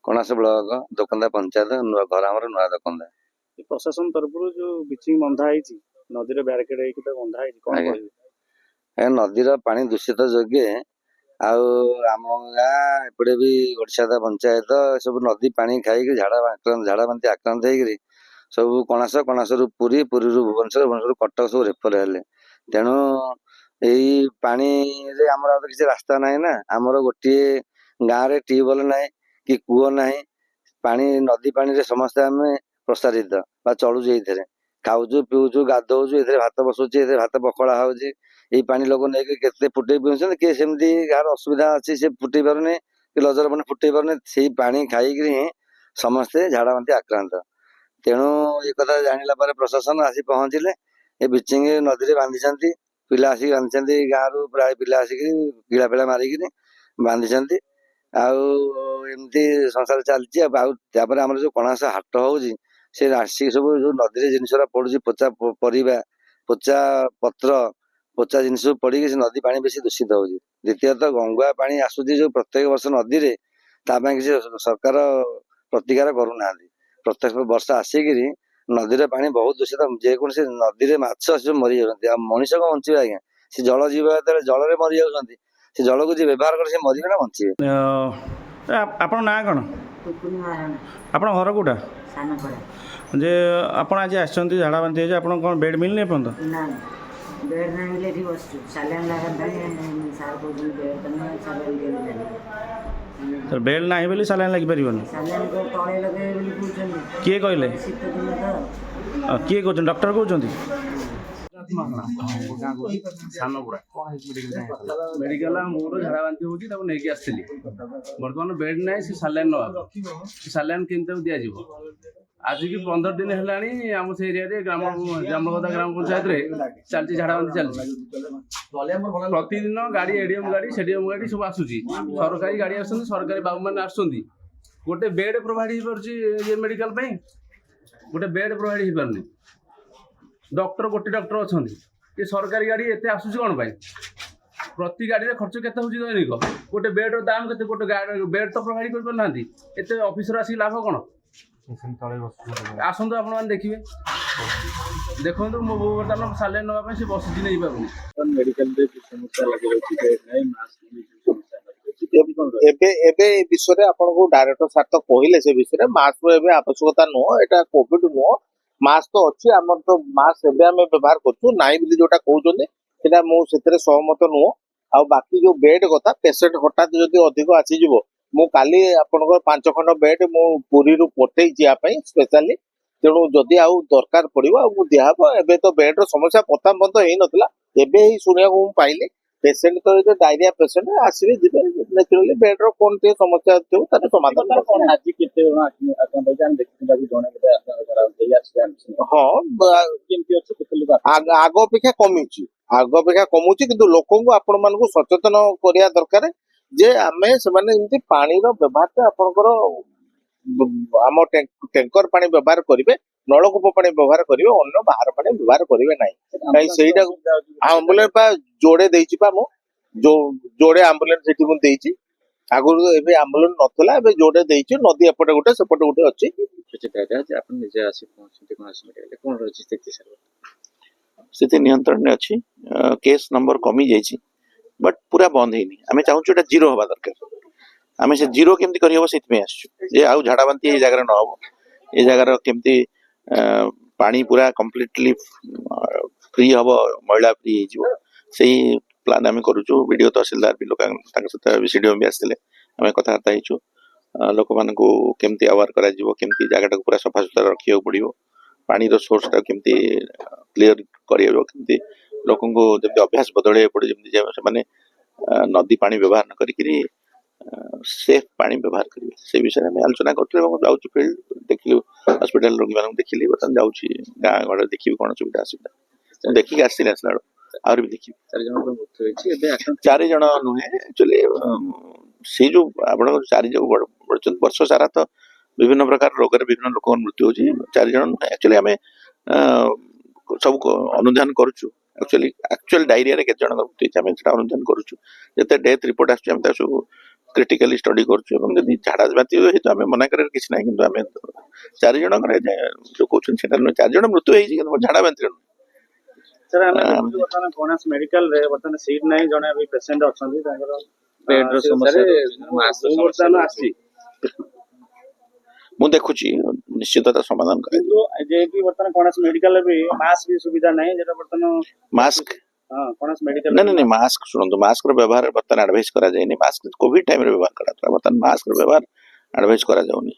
Kanas block Dokanda panchayat ନୂଆ ଘର ଆମର ନୂଆ ଦୋକନ୍ଦା। ପ୍ରଶାସନ ତରଫରୁ ଯୋଉ ବ୍ଲିଚିଂ ବନ୍ଧା ହେଇଛି ନଦୀରେ ବ୍ୟାରିକେଡ ହେଇକି ତ ବନ୍ଧା ହେଇଛି କଣ ଆଜ୍ଞା। କହିବେ? ନଦୀର ପାଣି ଦୂଷିତ ଯୋଗେ ଆଉ ଆମ ଗାଁ ଏପଟେ ବି ଗୋଟିସାଦା ପଞ୍ଚାୟତ ସବୁ ନଦୀ ପାଣି ଖାଇକି ଝାଡ଼ା ବାନ୍ତି ଆକ୍ରାନ୍ତ ହେଇକିରି ସବୁ କଣାସରୁ ପୁରୀରୁ ଭୁବନେଶ୍ୱର, ଭୁବନେଶ୍ୱରରୁ କଟକ ସବୁ ରେଫର ହେଲେ। ତେଣୁ ଏଇ ପାଣିରେ ଆମର ଆଉ କିଛି ରାସ୍ତା ନାହିଁ ନା, ଆମର ଗୋଟିଏ ଗାଁରେ ଟ୍ୟୁବୱେଲ ନାହିଁ କି କୂଅ ନାହିଁ। ପାଣି ନଦୀ ପାଣିରେ ସମସ୍ତେ ଆମେ ପ୍ରସାରିତ ବା ଚଳୁଛୁ, ଏଇଥିରେ ଖାଉଛୁ ପିଉଛୁ ଗାଧଉଛୁ, ଏଥିରେ ଭାତ ବସୁଛି, ଏଥିରେ ଭାତ ପଖଳା ହଉଛି। ଏଇ ପାଣି ଲୋକ ନେଇକି କେତେ ଫୁଟେଇ ପିଉଛନ୍ତି, କିଏ ସେମିତି କାହାର ଅସୁବିଧା ଅଛି ସେ ଫୁଟେଇ ପାରୁନି, କି ଲଜର ପାଣି ଫୁଟେଇ ପାରୁନି। ସେଇ ପାଣି ଖାଇକିରି ହିଁ ସମସ୍ତେ ଝାଡ଼ା ବାନ୍ତି ଆକ୍ରାନ୍ତ। ତେଣୁ ଏ କଥା ଜାଣିଲା ପରେ ପ୍ରଶାସନ ଆସି ପହଞ୍ଚିଲେ, ଏ ବ୍ଲିଚିଂ ନଦୀରେ ବାନ୍ଧିଛନ୍ତି, ପିଲା ଆସିକି ବାନ୍ଧିଛନ୍ତି, ଗାଁରୁ ପ୍ରାୟ ପିଲା ଆସିକି ଗିଳା ଫିଳା ମାରିକିରି ବାନ୍ଧିଛନ୍ତି। ଆଉ ଏମିତି ସଂସାର ଚାଲିଛି। ଆଉ ତାପରେ ଆମର ଯୋଉ କଣାସ ହାଟ ହଉଛି, ସେ ଆସିକି ସବୁ ଯୋଉ ନଦୀରେ ଜିନିଷଟା ପଡୁଛି, ପଚା ପରିବା, ପଚା ପତ୍ର, ପଚା ଜିନିଷ ପଡିକି ସେ ନଦୀ ପାଣି ବେଶୀ ଦୂଷିତ ହଉଛି। ଦ୍ୱିତୀୟତଃ ଗଙ୍ଗୁଆ ପାଣି ଆସୁଛି ଯୋଉ ପ୍ରତ୍ୟେକ ବର୍ଷ ନଦୀରେ, ତା ପାଇଁ କିଛି ସରକାର ପ୍ରତିକାର କରୁନାହାନ୍ତି। ପ୍ରତ୍ୟେକ ବର୍ଷ ଆସିକିରି ନଦୀର ପାଣି ବହୁତ ଦୂଷିତ, ଯେକୌଣସି ନଦୀରେ ମାଛ ସବୁ ମରିଯାଉଛନ୍ତି। ଆଉ ମଣିଷ କଣ ବଞ୍ଚିବେ ଆଜ୍ଞା? ସେ ଜଳ ଜୀବ ଯେତେବେଳେ ଜଳରେ ମରିଯାଉଛନ୍ତି, ସେ ଜଳକୁ ଯିଏ ବ୍ୟବହାର করে ସେ ମରିବେ ନା ବଞ୍ଚିବେ? ଆପଣ ନାଁ କ'ଣ? ଆପଣ ଘର କୋଉଟା? ଯେ ଆପଣ ଆଜି ଆସିଛନ୍ତି ଝାଡ଼ା ବାନ୍ତି ହେଇଛି, ଆପଣ କ'ଣ ବେଡ୍ ମିଳିନି ଏପର୍ଯ୍ୟନ୍ତ? बेड नहीं मिले थी बस सालान लागत सार को बेड करना सालान के लिए ବେଡ୍ ନାହିଁ ବୋଲି ସାଲାଇନ୍ ଲାଗିପାରିବନି। सालान को तले लगे बोली पूछन କିଏ କହିଲେ? शीत दिन तो କିଏ କହୁଛନ୍ତି? ଡକ୍ଟର କହୁଛନ୍ତି? ମେଡିକାଲ ମୋର ଝାଡ଼ା ବାନ୍ତି ହେଉଛି, ତାକୁ ନେଇକି ଆସିଥିଲି। ବର୍ତ୍ତମାନ ବେଡ୍ ନାହିଁ, ସେ ସାଲାଇନ୍ ନେବା, ସାଲାଇନ୍ କେମିତି ତାକୁ ଦିଆଯିବ? ଆଜିକି 15 ଦିନ ହେଲାଣି ଆମ ସେ ଏରିଆରେ ଜାମଗଦା ଗ୍ରାମ ପଞ୍ଚାୟତରେ ଚାଲିଛି ଝାଡ଼ା ବାନ୍ତି ଚାଲିଛି। ପ୍ରତିଦିନ ଗାଡ଼ି ଏଡିଏମ୍ ଗାଡ଼ି ସେଡିଏମ୍ ଗାଡ଼ି ସବୁ ଆସୁଛି, ସରକାରୀ ଗାଡ଼ି ଆସୁଛନ୍ତି, ସରକାରୀ ବାବୁମାନେ ଆସୁଛନ୍ତି। ଗୋଟେ ବେଡ୍ ପ୍ରୋଭାଇଡ୍ ହେଇପାରୁଛି ଏ ମେଡିକାଲ ପାଇଁ? ଗୋଟେ ବେଡ୍ ପ୍ରୋଭାଇଡ୍ ହେଇପାରୁନି। ଡକ୍ଟର ଗୋଟେ ଡକ୍ଟର ଅଛନ୍ତି, ଏ ସରକାରୀ ଗାଡ଼ି ଏତେ ଆସୁଛି କ'ଣ ପାଇଁ? ପ୍ରତି ଗାଡ଼ିରେ ଖର୍ଚ୍ଚ କେତେ ହେଉଛି ଦୈନିକ? ଗୋଟେ ବେଡ୍ର ଦାମ୍ କେତେ? ଗୋଟେ ବେଡ୍ ତ ପ୍ରୋଭାଇଡ୍ କରିପାରୁନାହାନ୍ତି। ଏତେ ଅଫିସର ଆସିକି ଲାଭ କ'ଣ? ଆସନ୍ତୁ ଆପଣମାନେ ଦେଖିବେ, ଦେଖନ୍ତୁ ମୁଁ ବର୍ତ୍ତମାନ ସାଲାଇନ୍ ନେବା ପାଇଁ ସେ ବସିଛି, ନେଇପାରୁନି। ଏବେ ଏବେ ଏ ବିଷୟରେ ଆପଣଙ୍କୁ ଡାଇରେକ୍ଟର ସାର୍ ତ କହିଲେ, ସେ ବିଷୟରେ ମାସ୍କର ଏବେ ଆବଶ୍ୟକତା ନୁହଁ, ଏଟା କୋଭିଡ ନୁହଁ। ମାସ୍କ ତ ଅଛି, ଆମର ତ ମାସ୍କ ଏବେ ଆମେ ବ୍ୟବହାର କରୁଛୁ। ନାହିଁ ବୋଲି ଯୋଉଟା କହୁଛନ୍ତି ସେଟା ମୁଁ ସେଥିରେ ସହମତ ନୁହଁ। ଆଉ ବାକି ଯୋଉ ବେଡ୍ କଥା, ପେସେଣ୍ଟ ହଠାତ୍ ଯଦି ଅଧିକ ଆସିଯିବ, ମୁଁ କାଲି ଆପଣଙ୍କର 5 ଖଣ୍ଡ ବେଡ୍ ମୁଁ ପୁରୀରୁ ପଠେଇଛି ୟା ପାଇଁ ସ୍ପେଶାଲି। ତେଣୁ ଯଦି ଆଉ ଦରକାର ପଡିବ ଆଉ ମୁଁ ଦିଆହବ। ଏବେ ତ ବେଡ୍ ର ସମସ୍ୟା ପ୍ରଥମ ପର୍ଯ୍ୟନ୍ତ ହେଇନଥିଲା, ଏବେ ହିଁ ଶୁଣିବାକୁ ମୁଁ ପାଇଲି। पेसेंट तो ये डायरिया पेसेंट आसवे जिबे नेचुरली बेड रो कोन ते समस्या थियो तार समाधान कोन आज केते आगन जान देखिला भी जणे केते आगन करा देई आसी हां केमती अछि केते लोग आगो अपेक्षा कमिछि, आगो अपेक्षा कमुछि, किंतु लोकन को आपण मान को सचेतन करिया दरकार जे आमे से माने इनती पानी रो व्यवहार त आपनकर आम टैंकर पानी व्यवहार करिवे, नलकूप पानी व्यवहार करिवे, अन्य बाहर पानी व्यवहार करिवे नाही। काई सेइटा एम्बुलेंस पा जोड़े देइछि पा मु जोड़े एम्बुलेंस सेठी मु देइछि। आगुरु एबे एम्बुलेंस नथला, एबे जोड़े देइछि। नदी एपटे गुटे सेपटे गुटे अछि। किछि दादा जे आपन निजे आसी पहुंचते कोन आसी मेडिकल कोन रहछि स्थिति सर? स्थिति नियंत्रण में अछि। केस नंबर कमी जाइछि, बट पूरा बंद हेनी। आमे चाहूछु एटा जीरो होबा दरकार। आमे से जीरो केमति करि होबो सेति में आछु जे आउ झाड़ा बांती ए जगह न होबो। ए जगह केमति पानी पूरा कंप्लीटली फ्री होबो, मैला फ्री हे जिवो, सेही प्लान आमे करूछु। वीडियो तहसीलदार भी लोक तांक सहित विसीडीओ भी आसले, आमे कथाबार्ता हेछु। लोक मानकू केमति अवेयर करा जिवो, केमति जगह पूरा सफा सुतरा रखियो पड़िवो, पानी रो सोर्स ता केमति क्लियर करियो, केमति लोकन को जब अभ्यास बदले पड़े, जेमति से माने नदी पानी व्यवहार न करिकरी सेफ पानी व्यवहार करिवे, से विषय में आलोचना करथले। जाउछु फील्ड देखिलु, हॉस्पिटल रोगी मानन देखिली, बतन जाउछि गां घर देखिबि कोन सुविधा असुविधा देखि आसिले आसला और भी देखिबि। 4 जन को मृत्यु होइछि एबे 4 जन नुहे एक्चुअली से जो आपण 4 जो बड़चन वर्ष सारा तो विभिन्न प्रकार रोग रे विभिन्न लोक मृत्यु होछि। 4 जन एक्चुअली हमें सब अनुधान करूछु। एक्चुअल डायरिया रे के जन मृत्यु होछि हमें अनुधान करूछु। जते डेथ रिपोर्ट आछी हम सब क्रिटिकली स्टडी करछु ଏବଂ ଯଦି ଝାଡ଼ା ବାନ୍ତି ହୁଏ ତ ଆମେ ମନା କରିବାର କିଛି ନାହିଁ କିନ୍ତୁ ଆମେ 4 ଜଣଙ୍କର ଯୋଉ କହୁଛନ୍ତି ସେଟା 4 ଜଣ ମୃତ୍ୟୁ ହେଇଛି କିନ୍ତୁ ଝାଡ଼ା ବାନ୍ତି ସାର୍ ଆମେ ଦେଖୁଛୁ ବର୍ତ୍ତମାନ କୌଣସି ମେଡିକାଲରେ ବର୍ତ୍ତମାନ ସିଟ୍ ନାହିଁ ଜଣେ ବି ପେସେଣ୍ଟ ଅଛନ୍ତି ତାଙ୍କର ବେଡର ସମସ୍ୟା ବର୍ତ୍ତମାନ ଆସିଛି ମୁଁ ଦେଖୁଛି ନିଶ୍ଚିତ ତା ସମାଧାନ କରାଯିବ କିନ୍ତୁ ଯେହେତୁ ବର୍ତ୍ତମାନ କୌଣସି ମେଡିକାଲରେ ବି ମାସ୍କ ବି ସୁବିଧା ନାହିଁ ଯେଟା ବର୍ତ୍ତମାନ ମାସ୍କ ହଁ କୌଣସି ମେଡିକାଲ नहीं मास्क शुणु मास्क व्यवहार बर्तमान एडवाइस करा जाए मास्क कोविड टाइम व्यवहार करा बर्तमान मास्क व्यवहार एडवाइस करा जाउनी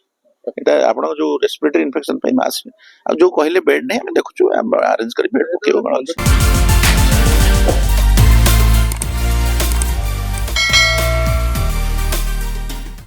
एटा आपण जो रेस्पिरेटरी इन्फेक्शन पे मास्क आ जो कहले बेड नहीं हम देखुछु अरेंज करी बेड पकेबो